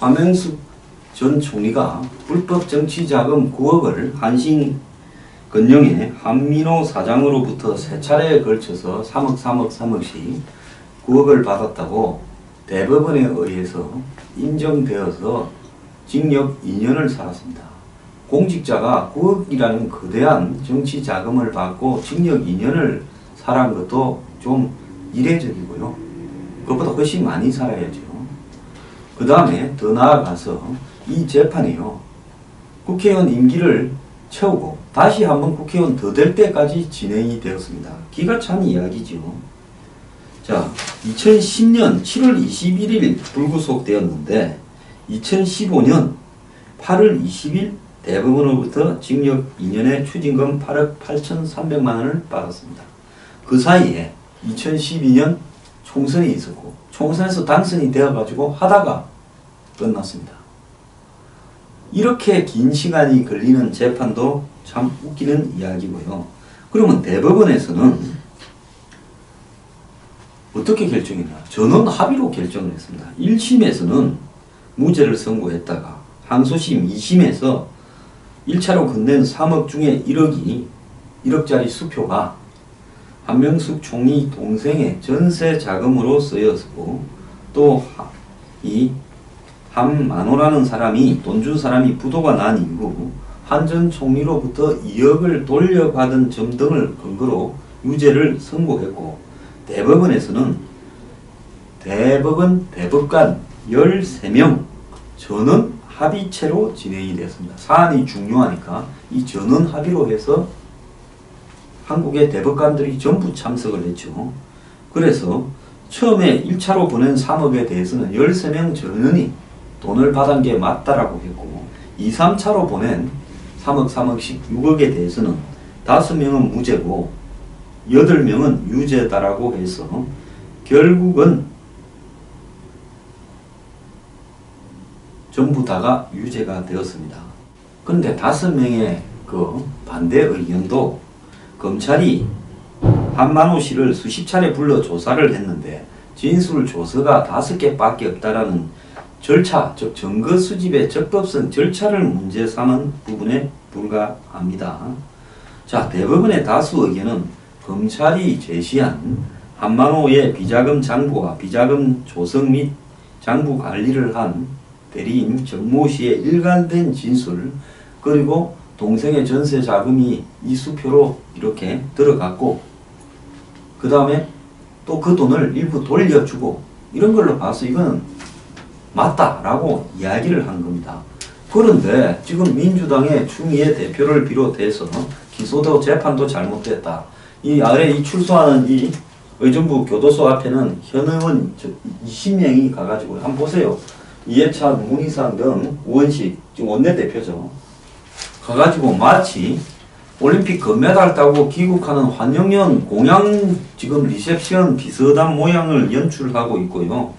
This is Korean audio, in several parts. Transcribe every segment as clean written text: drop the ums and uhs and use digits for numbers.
하명숙 전 총리가 불법 정치자금 9억을 한신건영의 한민호 사장으로부터 3차례에 걸쳐서 3억씩 9억을 받았다고 대법원에 의해서 인정되어서 징역 2년을 살았습니다. 공직자가 9억이라는 거대한 정치 자금을 받고 징역 2년을 살한 것도 좀 이례적이고요. 그것보다 훨씬 많이 살아야죠. 그 다음에 더 나아가서 이 재판이요, 국회의원 임기를 채우고 다시 한번 국회의원 더 될 때까지 진행이 되었습니다. 기가 찬 이야기죠. 자, 2010년 7월 21일 불구속되었는데 2015년 8월 20일 대법원으로부터 징역 2년에 추징금 8억 8,300만 원을 받았습니다. 그 사이에 2012년 총선이 있었고 총선에서 당선이 되어가지고 하다가 끝났습니다. 이렇게 긴 시간이 걸리는 재판도 참 웃기는 이야기고요. 그러면 대법원에서는 어떻게 결정했냐? 전원 합의로 결정을 했습니다. 1심에서는 무죄를 선고했다가 항소심 2심에서 1차로 건넨 3억 중에 1억짜리 수표가 한명숙 총리 동생의 전세 자금으로 쓰였고 또 이 한만호라는 사람이 돈 준 사람이 부도가 난 이후 한 전 총리로부터 2억을 돌려받은 점 등을 근거로 유죄를 선고했고 대법원에서는 대법관 13명 전원 합의체로 진행이 되었습니다. 사안이 중요하니까 이 전원 합의로 해서 한국의 대법관들이 전부 참석을 했죠. 그래서 처음에 1차로 보낸 3억에 대해서는 13명 전원이 돈을 받은 게 맞다라고 했고 2, 3차로 보낸 3억씩 6억에 대해서는 5명은 무죄고 8명은 유죄다라고 해서 결국은 전부 다가 유죄가 되었습니다. 그런데 5명의 그 반대 의견도 검찰이 한만호 씨를 수십 차례 불러 조사를 했는데 진술 조서가 5개밖에 없다라는 절차, 즉 증거 수집의 적법성 절차를 문제 삼은 부분에 불과합니다. 자, 대법원의 다수 의견은 검찰이 제시한 한만호의 비자금 장부와 비자금 조성 및 장부 관리를 한 대리인 정모 씨의 일관된 진술, 그리고 동생의 전세 자금이 이 수표로 이렇게 들어갔고 그 다음에 또 그 돈을 일부 돌려주고 이런 걸로 봐서 이거는 맞다라고 이야기를 한 겁니다. 그런데 지금 민주당의 추미애 대표를 비롯해서 기소도 재판도 잘못됐다. 이 아래 이 출소하는 이 의정부 교도소 앞에는 현 의원 20명이 가가지고 한번 보세요. 이해찬, 문희상 등 우원식, 지금 원내대표죠. 가가지고 마치 올림픽 금메달 따고 귀국하는 환영연 공양 지금 리셉션 비슷한 모양을 연출하고 있고요.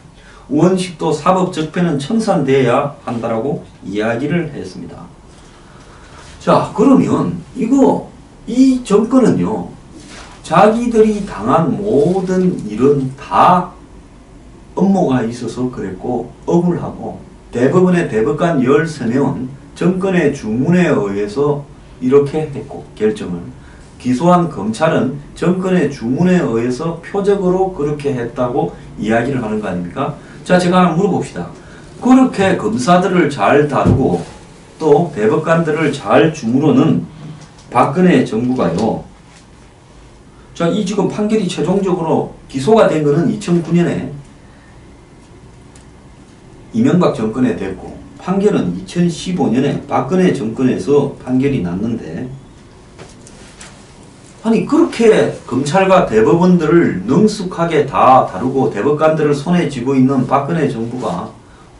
우원식도 사법 적폐는 청산돼야 한다라고 이야기를 했습니다. 자, 그러면 이 정권은요, 자기들이 당한 모든 일은 다 업무가 있어서 그랬고 억울하고 대법원의 대법관 13명은 정권의 주문에 의해서 이렇게 했고 결정을 기소한 검찰은 정권의 주문에 의해서 표적으로 그렇게 했다고 이야기를 하는 거 아닙니까? 자, 제가 하나 물어봅시다. 그렇게 검사들을 잘 다루고 또 대법관들을 잘 주무르는 박근혜 정부가요. 자, 이 지금 판결이 최종적으로 기소가 된 거는 2009년에 이명박 정권에 됐고 판결은 2015년에 박근혜 정권에서 판결이 났는데 아니 그렇게 검찰과 대법원들을 능숙하게 다 다루고 대법관들을 손에 쥐고 있는 박근혜 정부가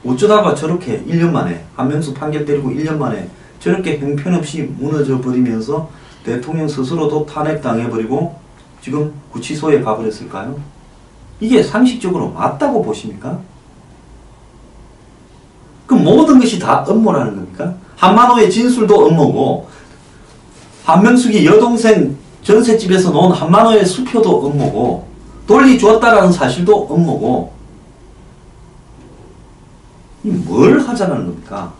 어쩌다가 저렇게 1년 만에 한명숙 판결 때리고 1년 만에 저렇게 형편없이 무너져 버리면서 대통령 스스로도 탄핵당해버리고 지금 구치소에 가버렸을까요? 이게 상식적으로 맞다고 보십니까? 그럼 모든 것이 다 업무라는 겁니까? 한만호의 진술도 업무고 한명숙이 여동생 전셋집에서 놓은 한만호의 수표도 업무고 돌려주었다라는 사실도 업무고 뭘 하자는 겁니까?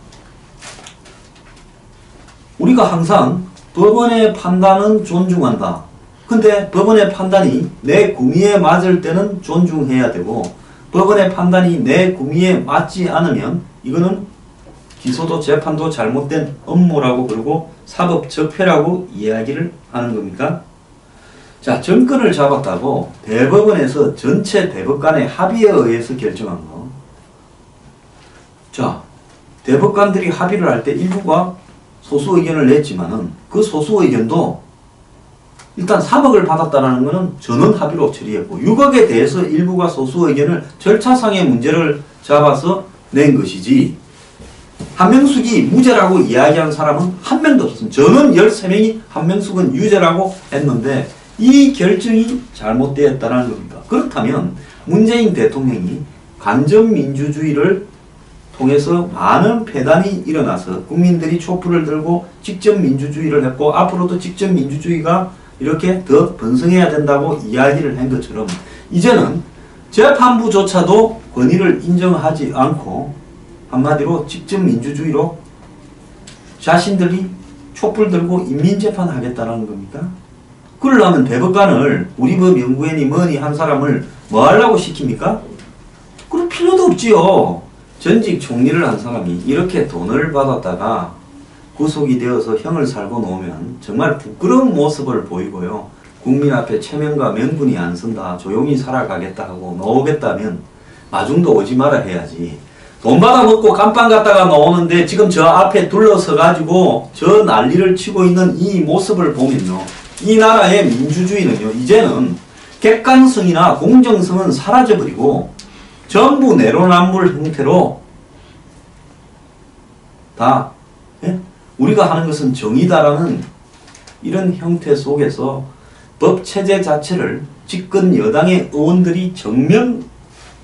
우리가 항상 법원의 판단은 존중한다. 근데 법원의 판단이 내 구미에 맞을 때는 존중해야 되고 법원의 판단이 내 구미에 맞지 않으면 이거는 기소도 재판도 잘못된 업무라고 그러고 사법적폐라고 이야기를 하는 겁니까? 자, 정권을 잡았다고 대법원에서 전체 대법관의 합의에 의해서 결정한 거. 자, 대법관들이 합의를 할 때 일부가 소수 의견을 냈지만은 그 소수 의견도 일단 3억을 받았다는 것은 전원 합의로 처리했고 6억에 대해서 일부가 소수 의견을 절차상의 문제를 잡아서 낸 것이지 한명숙이 무죄라고 이야기한 사람은 한 명도 없습니다. 전원 13명이 한명숙은 유죄라고 했는데 이 결정이 잘못되었다는 겁니다. 그렇다면 문재인 대통령이 간접민주주의를 통해서 많은 폐단이 일어나서 국민들이 촛불을 들고 직접민주주의를 했고 앞으로도 직접민주주의가 이렇게 더 번성해야 된다고 이야기를 한 것처럼 이제는 재판부조차도 권위를 인정하지 않고 한마디로 직접민주주의로 자신들이 촛불 들고 인민재판하겠다는 겁니까? 그러려면 대법관을 우리 법 연구원이 뭐니 한 사람을 뭐 하려고 시킵니까? 그럴 필요도 없지요. 전직 총리를 한 사람이 이렇게 돈을 받았다가 구속이 되어서 형을 살고 놓으면 정말 부끄러운 모습을 보이고요. 국민 앞에 체면과 명분이 안 선다. 조용히 살아가겠다 하고 나오겠다면 마중도 오지 마라 해야지. 돈 받아먹고 감방 갔다가 나오는데 지금 저 앞에 둘러서 가지고 저 난리를 치고 있는 이 모습을 보면요. 이 나라의 민주주의는요. 이제는 객관성이나 공정성은 사라져버리고 전부 내로남불 형태로 다 우리가 하는 것은 정의다라는 이런 형태 속에서 법체제 자체를 집권 여당의 의원들이 정면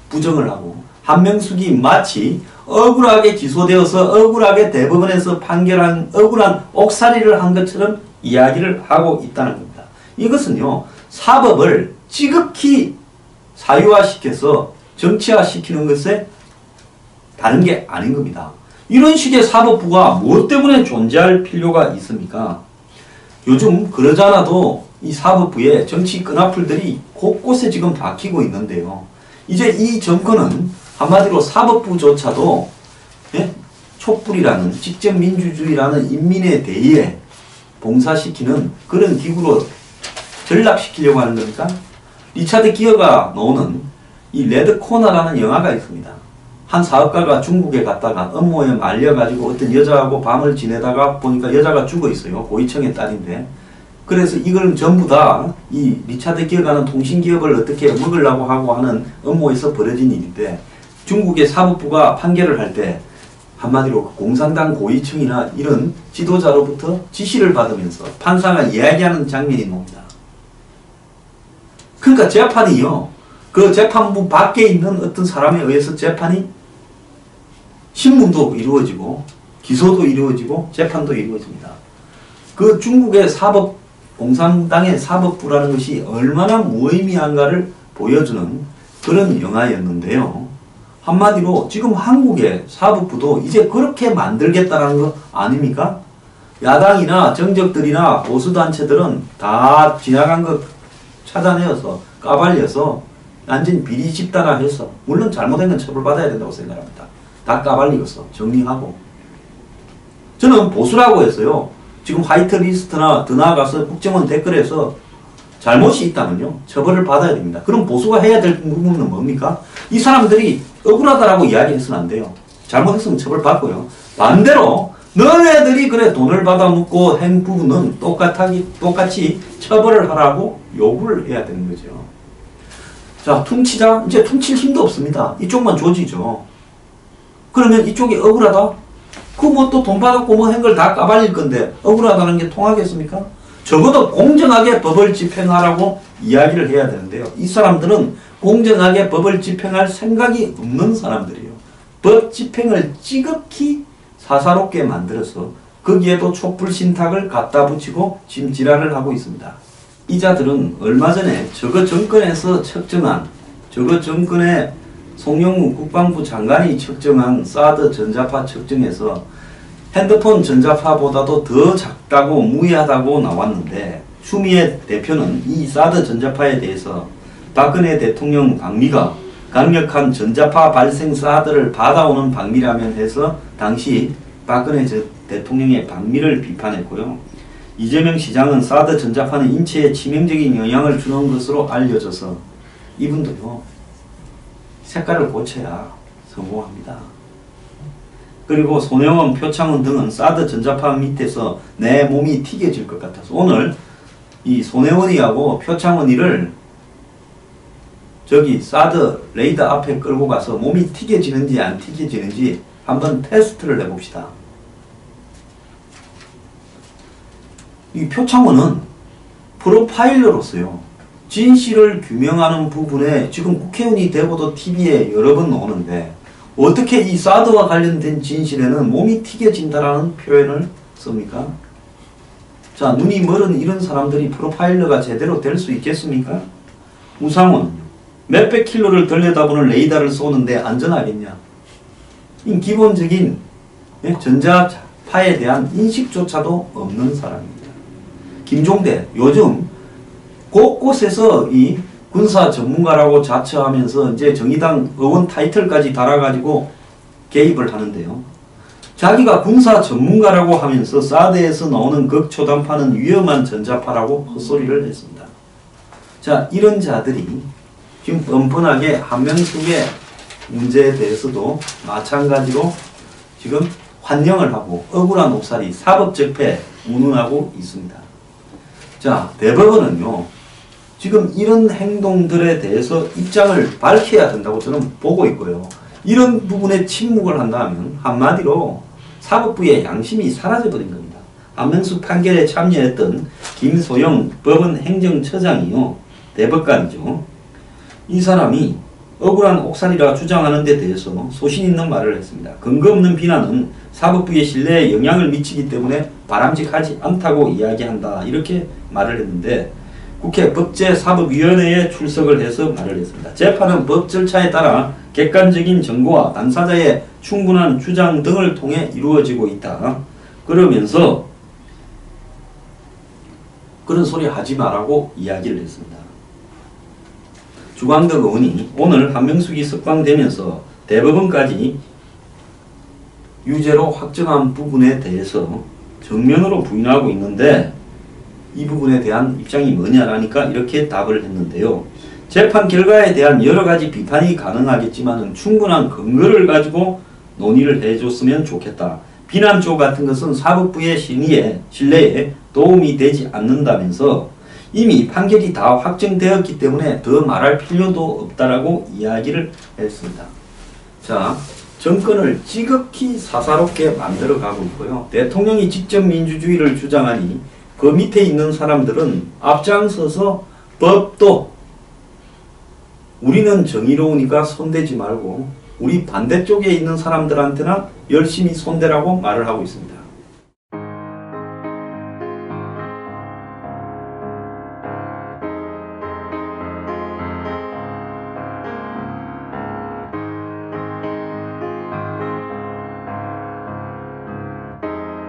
부정을 하고 한명숙이 마치 억울하게 기소되어서 억울하게 대법원에서 판결한 억울한 옥살이를 한 것처럼 이야기를 하고 있다는 겁니다. 이것은요. 사법을 지극히 사유화시켜서 정치화시키는 것에 다른 게 아닌 겁니다. 이런 식의 사법부가 무엇 때문에 존재할 필요가 있습니까? 요즘 그러지 않아도 이 사법부에 정치 끈앞풀들이 곳곳에 지금 박히고 있는데요. 이제 이 정권은 한마디로 사법부조차도 촛불이라는 직접민주주의라는 인민의 대의에 봉사시키는 그런 기구로 전락시키려고 하는 겁니까? 리차드 기어가 나오는 이 레드 코너라는 영화가 있습니다. 한 사업가가 중국에 갔다가 업무에 말려가지고 어떤 여자하고 밤을 지내다가 보니까 여자가 죽어 있어요. 고위층의 딸인데. 그래서 이걸 전부 다 이 리차드 기어가는 통신기업을 어떻게 먹으려고 하고 하는 업무에서 벌어진 일인데 중국의 사법부가 판결을 할 때 한마디로 공산당 고위층이나 이런 지도자로부터 지시를 받으면서 판사가 이야기하는 장면이 나옵니다. 그러니까 재판이요. 그 재판부 밖에 있는 어떤 사람에 의해서 재판이 신문도 이루어지고 기소도 이루어지고 재판도 이루어집니다. 그 중국의 공산당의 사법부라는 것이 얼마나 무의미한가를 보여주는 그런 영화였는데요. 한마디로 지금 한국의 사법부도 이제 그렇게 만들겠다는 거 아닙니까? 야당이나 정적들이나 보수단체들은 다 지나간 거 찾아내어서 까발려서 완전 비리 집단화해서 물론 잘못된 건 처벌받아야 된다고 생각합니다. 다 까발리고서 정리하고 저는 보수라고 했어요. 지금 화이트리스트나 더 나아가서 국정원 댓글에서 잘못이 있다면요. 처벌을 받아야 됩니다. 그럼 보수가 해야 될 부분은 뭡니까? 이 사람들이 억울하다라고 이야기해서는 안 돼요. 잘못했으면 처벌받고요. 반대로 너네들이 그래 돈을 받아먹고 한 부분은 똑같이 처벌을 하라고 요구를 해야 되는 거죠. 자, 퉁치자. 이제 퉁칠 힘도 없습니다. 이쪽만 조지죠. 그러면 이쪽이 억울하다? 그 뭐 또 돈 받았고 뭐 한 걸 다 까발릴 건데 억울하다는 게 통하겠습니까? 적어도 공정하게 법을 집행하라고 이야기를 해야 되는데요. 이 사람들은 공정하게 법을 집행할 생각이 없는 사람들이에요. 법 집행을 지극히 사사롭게 만들어서 거기에도 촛불 신탁을 갖다 붙이고 지금 지랄을 하고 있습니다. 이 자들은 얼마 전에 저거 정권에서 측정한 저거 정권의 송영무 국방부 장관이 측정한 사드 전자파 측정에서 핸드폰 전자파보다도 더 작다고 무해하다고 나왔는데, 추미애 대표는 이 사드 전자파에 대해서 박근혜 대통령 방미가 강력한 전자파 발생 사드를 받아오는 방미라면 해서 당시 박근혜 대통령의 방미를 비판했고요. 이재명 시장은 사드 전자파는 인체에 치명적인 영향을 주는 것으로 알려져서 이분도요, 색깔을 고쳐야 성공합니다. 그리고 손혜원, 표창원 등은 사드 전자파 밑에서 내 몸이 튀겨질 것 같아서 오늘 이 손혜원이하고 표창원이를 저기 사드 레이더 앞에 끌고 가서 몸이 튀겨지는지 안 튀겨지는지 한번 테스트를 해봅시다. 이 표창원은 프로파일러로서요, 진실을 규명하는 부분에 지금 국회의원이 되고도 TV에 여러 번 나오는데 어떻게 이 사드와 관련된 진실에는 몸이 튀겨진다라는 표현을 씁니까? 자, 눈이 멀은 이런 사람들이 프로파일러가 제대로 될 수 있겠습니까? 우상원, 몇백 킬로를 들여다보는 레이더를 쏘는데 안전하겠냐? 이 기본적인 전자파에 대한 인식조차도 없는 사람입니다. 김종대, 요즘 곳곳에서 이 군사 전문가라고 자처하면서 이제 정의당 의원 타이틀까지 달아가지고 개입을 하는데요. 자기가 군사 전문가라고 하면서 사드에서 나오는 극초단파는 위험한 전자파라고 헛소리를 했습니다. 자, 이런 자들이 지금 뻔뻔하게 한명숙의 문제에 대해서도 마찬가지로 지금 환영을 하고 억울한 옥살이 사법적폐 운운하고 있습니다. 자, 대법원은요, 지금 이런 행동들에 대해서 입장을 밝혀야 된다고 저는 보고 있고요. 이런 부분에 침묵을 한다면 한마디로 사법부의 양심이 사라져버린 겁니다. 한명숙 판결에 참여했던 김소영 법원 행정처장이요, 대법관이죠. 이 사람이 억울한 옥살이라 주장하는 데 대해서 소신 있는 말을 했습니다. 근거 없는 비난은 사법부의 신뢰에 영향을 미치기 때문에 바람직하지 않다고 이야기한다, 이렇게 말을 했는데 국회 법제사법위원회에 출석을 해서 말을 했습니다. 재판은 법 절차에 따라 객관적인 정보와 당사자의 충분한 주장 등을 통해 이루어지고 있다. 그러면서 그런 소리 하지 말라고 이야기를 했습니다. 주광덕 의원이 오늘 한명숙이 석방되면서 대법원까지 유죄로 확정한 부분에 대해서 정면으로 부인하고 있는데 이 부분에 대한 입장이 뭐냐라니까 이렇게 답을 했는데요. 재판 결과에 대한 여러 가지 비판이 가능하겠지만 충분한 근거를 가지고 논의를 해줬으면 좋겠다. 비난조 같은 것은 사법부의 신뢰에 도움이 되지 않는다면서 이미 판결이 다 확정되었기 때문에 더 말할 필요도 없다라고 이야기를 했습니다. 자, 정권을 지극히 사사롭게 만들어가고 있고요. 대통령이 직접 민주주의를 주장하니 그 밑에 있는 사람들은 앞장서서 법도 우리는 정의로우니까 손대지 말고 우리 반대쪽에 있는 사람들한테나 열심히 손대라고 말을 하고 있습니다.